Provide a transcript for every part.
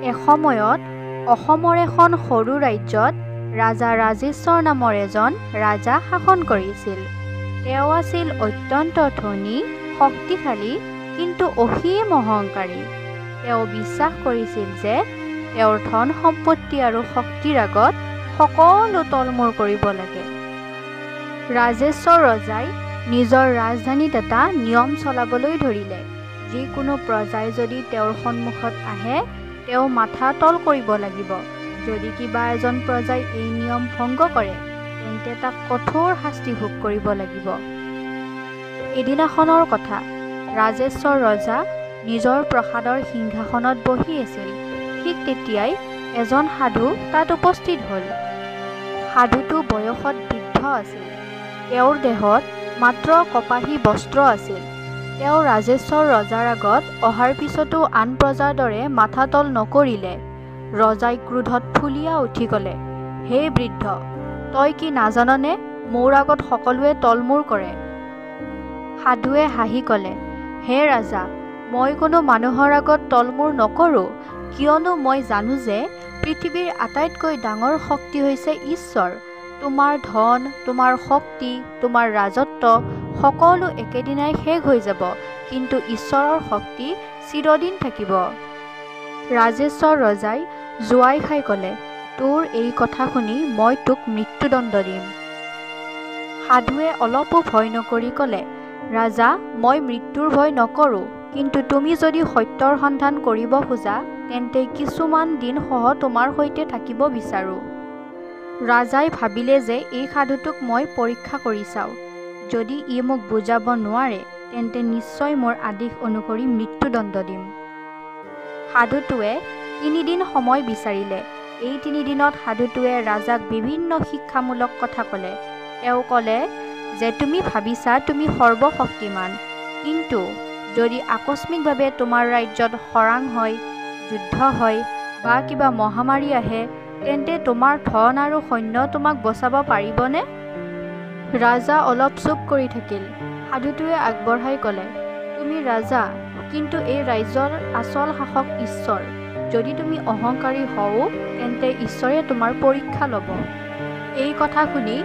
এসময়ত অসমৰ এখন সৰু ৰাজ্যত ৰাজা ৰাজেশ্বৰ নামৰ এজন ৰাজা শাসন কৰিছিল। তেওঁ আছিল অত্যন্ত ধনী, শক্তিশালী, কিন্তু অসীম অহংকাৰী। তেওঁ বিশ্বাস কৰিছিল যে তেওঁৰ ধন সম্পত্তি আৰু শক্তিৰ আগত সকলো তলমূৰ কৰিব লাগে। ৰাজেশ্বৰ ৰজাই নিজৰ ৰাজধানীত এটা নিয়ম চলাবলৈ ধৰিলে। যিকোনো প্ৰজাই যদি তেওঁৰ সন্মুখত আহে তেওঁ মাথা তল কৰিব লাগিব। যদি কিবা এজন প্ৰজাই এই নিয়ম ভংগ কৰে তেন্তে তাক কঠোৰ শাস্তি ভোগ কৰিব লাগিব। এদিনাখনৰ কথা, ৰাজেশ্বৰ ৰজা নিজৰ প্ৰাসাদৰ সিংহাসনত বহি আছিল। ঠিক তেতিয়াই এজন সাধু তাত উপস্থিত হ'ল। সাধুটো বয়সত বৃদ্ধ আছিল। তেওঁৰ দেহত মাত্ৰ কপাহী বস্ত্ৰ আছিল। তেওঁ ৰাজেশ্বৰ ৰজাৰ আগত অহাৰ পিছতো আন প্ৰজাৰ দৰে মাথা তল নকৰিলে। ৰজাই ক্ৰোধত ফুলিয়া উঠি ক'লে, হে বৃদ্ধ, তই কি নাজাননে মোৰ আগত সকলোৱে তলমূৰ কৰে? সাধুৱে হাঁহি ক'লে, হে ৰাজা, মই কোনো মানুহৰ আগত তলমূৰ নকৰোঁ, কিয়নো মই জানো যে পৃথিৱীৰ আটাইতকৈ ডাঙৰ শক্তি হৈছে ঈশ্বৰ। তোমাৰ ধন, তোমাৰ শক্তি, তোমাৰ ৰাজত্ব সকলো একেদিনাই শেষ হৈ যাব, কিন্তু ঈশ্বৰৰ শক্তি চিৰদিন থাকিব। ৰাজেশ্বৰ ৰজাই জোৱাই খাই ক'লে, তোৰ এই কথা শুনি মই তোক মৃত্যুদণ্ড দিম। সাধুৱে অলপো ভয় নকৰি ক'লে, ৰাজা, মই মৃত্যুৰ ভয় নকৰোঁ, কিন্তু তুমি যদি সত্যৰ সন্ধান কৰিব খোজা তেন্তে কিছুমান দিন সহ তোমাৰ সৈতে থাকিব বিচাৰোঁ। ৰাজাই ভাবিলে যে এই সাধুটোক মই পৰীক্ষা কৰি চাওঁ। যদি ই মোক বুজাব নোৱাৰে তেন্তে নিশ্চয় মোৰ আদেশ অনুসৰি মৃত্যুদণ্ড দিম। সাধুটোৱে 3 দিন সময় বিচাৰিলে। এই 3 দিনত সাধুটোৱে ৰাজাক বিভিন্ন শিক্ষামূলক কথা ক'লে। তেওঁ ক'লে যে তুমি ভাবিছা তুমি সৰ্বশক্তিমান, কিন্তু যদি আকস্মিকভাৱে তোমাৰ ৰাজ্যত খৰাং হয়, যুদ্ধ হয় বা কিবা মহামাৰী আহে তেন্তে তোমাৰ ধন আৰু সৈন্য তোমাক বচাব পাৰিবনে? ৰাজা অলপ চুপ কৰি থাকিল। সাধুটোৱে আগবঢ়াই ক'লে, তুমি ৰাজা, কিন্তু এই ৰাজ্যৰ আচল শাসক ঈশ্বৰ। যদি তুমি অহংকাৰী হও তেন্তে ঈশ্বৰে তোমাৰ পৰীক্ষা ল'ব। এই কথা শুনি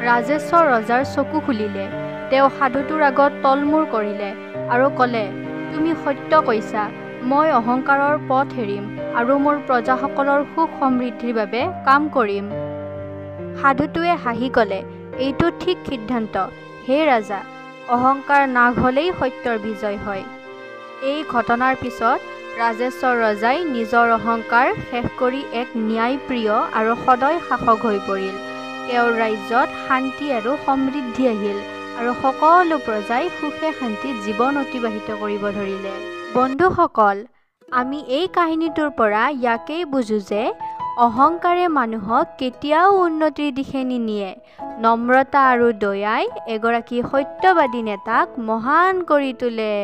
ৰাজেশ্বৰ ৰজাৰ চকু খুলিলে। তেওঁ সাধুটোৰ আগত তলমূৰ কৰিলে আৰু ক'লে, তুমি সত্য কৈছা, মই অহংকাৰৰ পথ এৰিম আৰু মোৰ প্ৰজাসকলৰ সুখ সমৃদ্ধিৰ বাবে কাম কৰিম। সাধুটোৱে হাঁহি ক'লে, এইটো ঠিক সিদ্ধান্ত। হে ৰাজা, অহংকাৰ নাশ হ'লেই সত্যৰ বিজয় হয়। এই ঘটনাৰ পিছত ৰাজেশ্বৰ ৰজাই নিজৰ অহংকাৰ শেষ কৰি এক ন্যায়প্ৰিয় আৰু সদয় শাসক হৈ পৰিল। তেওঁৰ ৰাজ্যত শান্তি আৰু সমৃদ্ধি আহিল আৰু সকলো প্ৰজাই সুখে শান্তিত জীৱন অতিবাহিত কৰিব ধৰিলে। বন্ধুসকল, আমি এই কাহিনীটোৰ পৰা ইয়াকেই বুজো যে অহংকাৰে মানুহক কেতিয়াও উন্নতিৰ দিশে নিনিয়ে। নম্ৰতা আৰু দয়াই এগৰাকী সত্যবাদী নেতাক মহান কৰি তোলে।